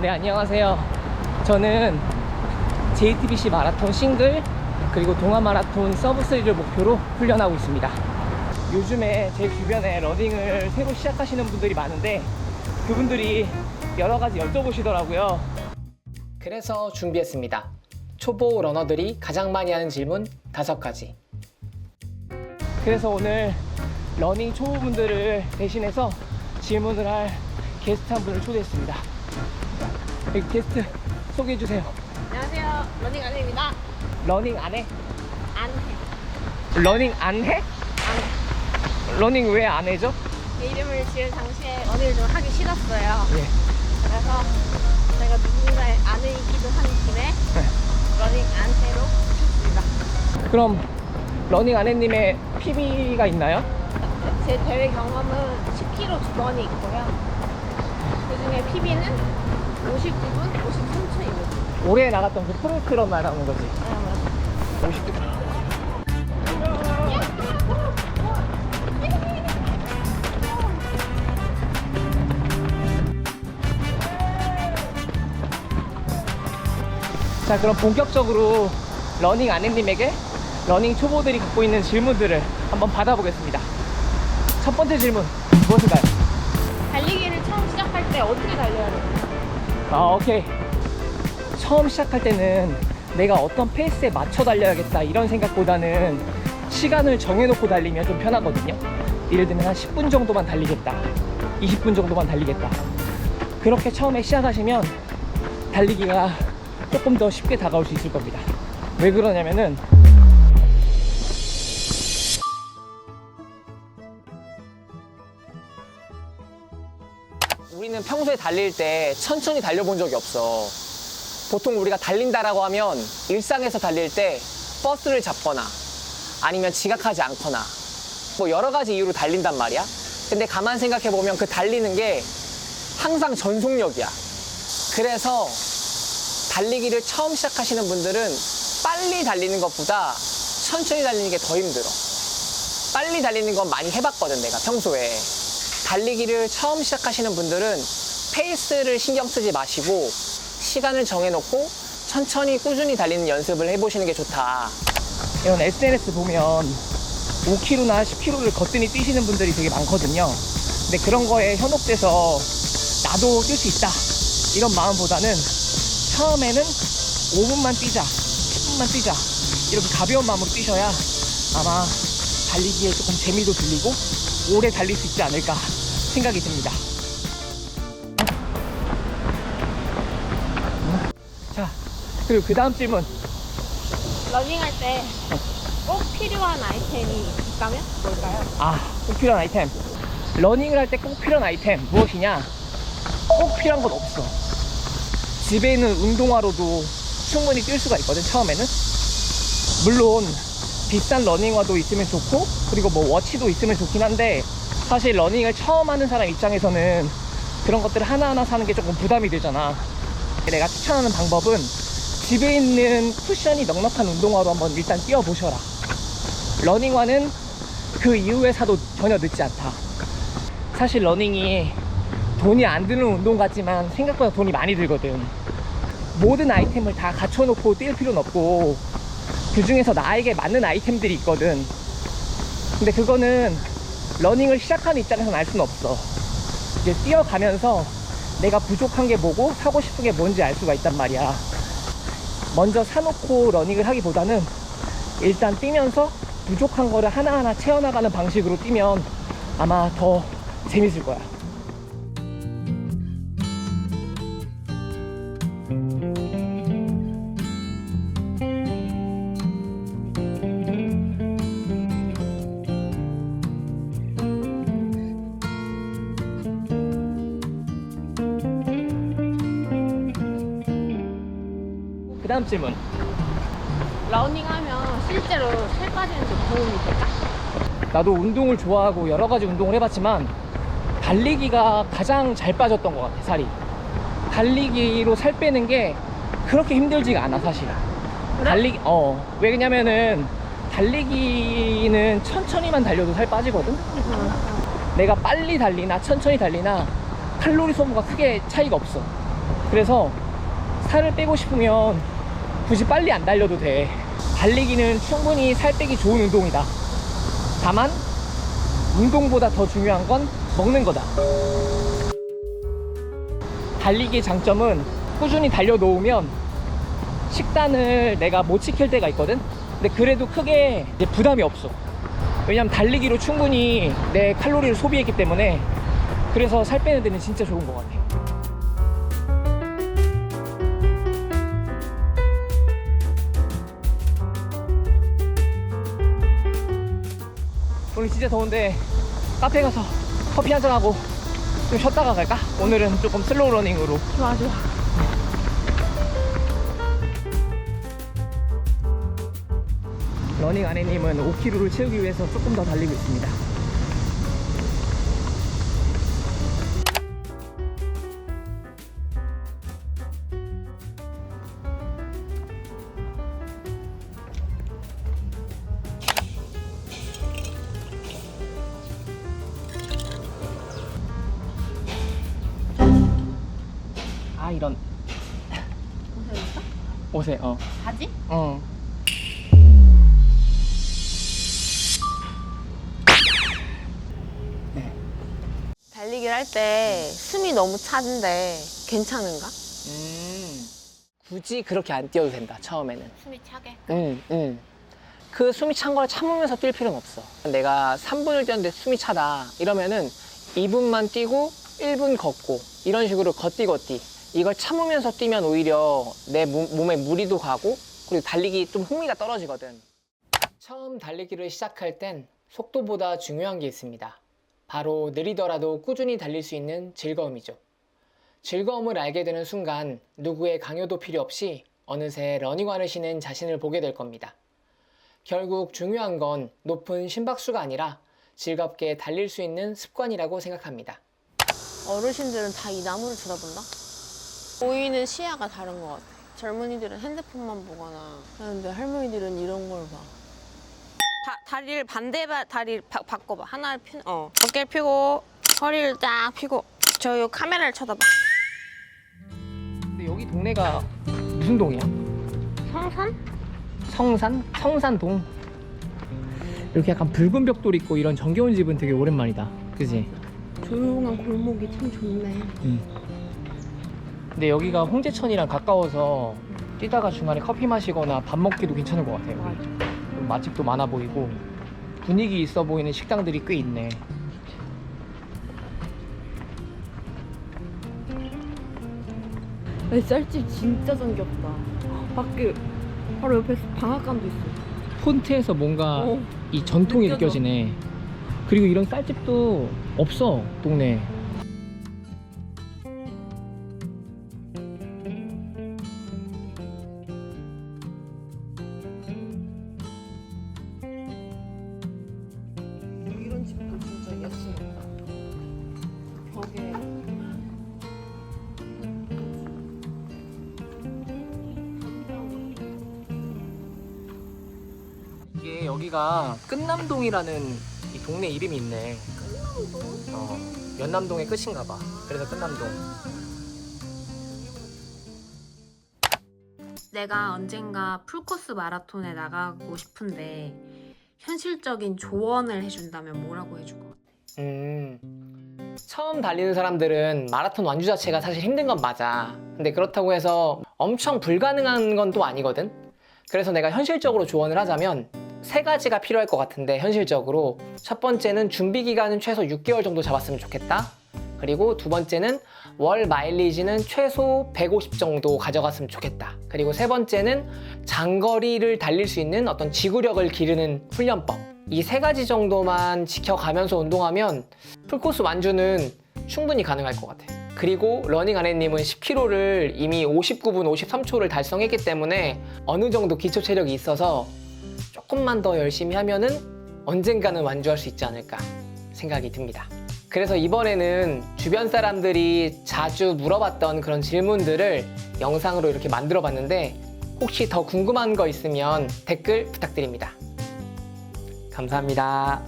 네, 안녕하세요. 저는 JTBC 마라톤 싱글 그리고 동아 마라톤 서브3를 목표로 훈련하고 있습니다. 요즘에 제 주변에 러닝을 새로 시작하시는 분들이 많은데 그분들이 여러 가지 여쭤보시더라고요. 그래서 준비했습니다. 초보 러너들이 가장 많이 하는 질문 5가지. 그래서 오늘 러닝 초보분들을 대신해서 질문을 할 게스트 한 분을 초대했습니다. 여기 게스트 소개해주세요. 안녕하세요. 러닝 안해입니다. 러닝 안 해? 안 해. 러닝 안 해? 러닝 왜 안 해죠? 내 이름을 지을 당시에 러닝을 좀 하기 싫었어요. 예. 그래서 제가 누군가의 아내이기도 한 김에 러닝 안 해로 했습니다. 그럼 러닝 안해님의 PB가 있나요? 제 대회 경험은 10km 2번이 있고요. 그 중에 PB는 59분 53초입니다. 올해 나갔던 그 프로트런 말하는 거지. 50분. 자, 그럼 본격적으로 러닝 안해님에게 러닝 초보들이 갖고 있는 질문들을 한번 받아보겠습니다. 첫 번째 질문 무엇일까요? 달리기를 처음 시작할 때 어떻게 달려야 돼요? 오케이. 처음 시작할 때는 내가 어떤 페이스에 맞춰 달려야겠다 이런 생각보다는 시간을 정해놓고 달리면 좀 편하거든요. 예를 들면 한 10분 정도만 달리겠다, 20분 정도만 달리겠다. 그렇게 처음에 시작하시면 달리기가 조금 더 쉽게 다가올 수 있을 겁니다. 왜 그러냐면은 우리는 평소에 달릴 때 천천히 달려본 적이 없어. 보통 우리가 달린다라고 하면 일상에서 달릴 때 버스를 잡거나 아니면 지각하지 않거나 뭐 여러 가지 이유로 달린단 말이야. 근데 가만 생각해 보면 그 달리는 게 항상 전속력이야. 그래서 달리기를 처음 시작하시는 분들은 빨리 달리는 것보다 천천히 달리는 게 더 힘들어. 빨리 달리는 건 많이 해봤거든, 내가 평소에. 달리기를 처음 시작하시는 분들은 페이스를 신경 쓰지 마시고 시간을 정해놓고 천천히 꾸준히 달리는 연습을 해보시는 게 좋다. 이런 SNS 보면 5km나 10km를 거뜬히 뛰시는 분들이 되게 많거든요. 근데 그런 거에 현혹돼서 나도 뛸 수 있다 이런 마음보다는 처음에는 5분만 뛰자, 10분만 뛰자 이렇게 가벼운 마음으로 뛰셔야 아마 달리기에 조금 재미도 들리고 오래 달릴 수 있지 않을까 생각이 듭니다. 자, 그리고 그 다음 질문. 러닝할 때 꼭 필요한 아이템이 있다면 뭘까요? 꼭 필요한 아이템. 러닝을 할 때 꼭 필요한 아이템 무엇이냐? 꼭 필요한 건 없어. 집에 있는 운동화로도 충분히 뛸 수가 있거든, 처음에는. 물론 비싼 러닝화도 있으면 좋고 그리고 뭐 워치도 있으면 좋긴 한데 사실 러닝을 처음 하는 사람 입장에서는 그런 것들을 하나하나 사는 게 조금 부담이 되잖아. 내가 추천하는 방법은 집에 있는 쿠션이 넉넉한 운동화로 한번 일단 뛰어보셔라. 러닝화는 그 이후에 사도 전혀 늦지 않다. 사실 러닝이 돈이 안 드는 운동 같지만 생각보다 돈이 많이 들거든. 모든 아이템을 다 갖춰놓고 뛸 필요는 없고 그 중에서 나에게 맞는 아이템들이 있거든. 근데 그거는 러닝을 시작하는 입장에서는 알 수는 없어. 이제 뛰어가면서 내가 부족한 게 뭐고 사고 싶은 게 뭔지 알 수가 있단 말이야. 먼저 사놓고 러닝을 하기보다는 일단 뛰면서 부족한 거를 하나하나 채워나가는 방식으로 뛰면 아마 더 재밌을 거야. 그 다음 질문. 러닝하면 실제로 살 빠지는 데 도움이 될까? 나도 운동을 좋아하고 여러 가지 운동을 해봤지만 달리기가 가장 잘 빠졌던 것 같아, 살이. 달리기로 살 빼는 게 그렇게 힘들지가 않아, 사실. 그래? 왜냐면은 달리기는 천천히만 달려도 살 빠지거든. 내가 빨리 달리나 천천히 달리나 칼로리 소모가 크게 차이가 없어. 그래서 살을 빼고 싶으면 굳이 빨리 안 달려도 돼. 달리기는 충분히 살 빼기 좋은 운동이다. 다만 운동보다 더 중요한 건 먹는 거다. 달리기의 장점은 꾸준히 달려놓으면 식단을 내가 못 지킬 때가 있거든. 근데 그래도 크게 이제 부담이 없어. 왜냐면 달리기로 충분히 내 칼로리를 소비했기 때문에. 그래서 살 빼는 데는 진짜 좋은 것 같아. 오늘 진짜 더운데 카페 가서 커피 한잔하고 좀 쉬었다가 갈까? 오늘은 조금 슬로우 러닝으로. 좋아, 좋아. 러닝 아내님은 5km를 채우기 위해서 조금 더 달리고 있습니다. 아, 이런 옷에 있어? 옷에 바지? 달리기를 할 때 숨이 너무 차는데 괜찮은가? 굳이 그렇게 안 뛰어도 된다, 처음에는. 숨이 차게? 그 숨이 찬 걸 참으면서 뛸 필요는 없어. 내가 3분을 뛰었는데 숨이 차다 이러면은 2분만 뛰고 1분 걷고 이런 식으로 걷디 이걸 참으면서 뛰면 오히려 내 몸에 무리도 가고 그리고 달리기 좀 흥미가 떨어지거든. 처음 달리기를 시작할 땐 속도보다 중요한 게 있습니다. 바로 느리더라도 꾸준히 달릴 수 있는 즐거움이죠. 즐거움을 알게 되는 순간 누구의 강요도 필요 없이 어느새 러닝화를 신은 자신을 보게 될 겁니다. 결국 중요한 건 높은 심박수가 아니라 즐겁게 달릴 수 있는 습관이라고 생각합니다. 어르신들은 다 이 나무를 쳐다본다? 보이는 시야가 다른 것 같아. 젊은이들은 핸드폰만 보거나 하는데 할머니들은 이런 걸 봐. 다리를 다리를 바꿔봐. 하나를 어깨를 펴고 허리를 딱 펴고 저 카메라를 쳐다봐. 근데 여기 동네가 무슨 동이야? 성산? 성산동. 이렇게 약간 붉은 벽돌 있고 이런 정겨운 집은 되게 오랜만이다. 그지? 조용한 골목이 참 좋네. 근데 여기가 홍제천이랑 가까워서 뛰다가 중간에 커피 마시거나 밥 먹기도 괜찮은 것 같아요. 맞아. 맛집도 많아 보이고 분위기 있어 보이는 식당들이 꽤 있네. 쌀집 진짜 정겹다. 밖에 바로 옆에 방앗간도 있어. 폰트에서 뭔가 이 전통이 느껴져. 느껴지네. 그리고 이런 쌀집도 없어, 동네에. 이런 집도 진짜 예쁘다. 벽에 이게 여기가 끝남동이라는 이 동네 이름이 있네. 끝남동? 연남동의 끝인가 봐. 그래서 끝남동. 내가 언젠가 풀코스 마라톤에 나가고 싶은데 현실적인 조언을 해준다면 뭐라고 해줄 것 같아? 처음 달리는 사람들은 마라톤 완주 자체가 사실 힘든 건 맞아. 근데 그렇다고 해서 엄청 불가능한 건 또 아니거든. 그래서 내가 현실적으로 조언을 하자면 3가지가 필요할 것 같은데, 현실적으로. 첫 번째는 준비 기간은 최소 6개월 정도 잡았으면 좋겠다. 그리고 두 번째는 월 마일리지는 최소 150 정도 가져갔으면 좋겠다. 그리고 세 번째는 장거리를 달릴 수 있는 어떤 지구력을 기르는 훈련법. 이 3가지 정도만 지켜가면서 운동하면 풀코스 완주는 충분히 가능할 것 같아. 그리고 러닝 아내님은 10km를 이미 59분 53초를 달성했기 때문에 어느 정도 기초 체력이 있어서 조금만 더 열심히 하면은 언젠가는 완주할 수 있지 않을까 생각이 듭니다. 그래서 이번에는 주변 사람들이 자주 물어봤던 그런 질문들을 영상으로 이렇게 만들어 봤는데, 혹시 더 궁금한 거 있으면 댓글 부탁드립니다. 감사합니다.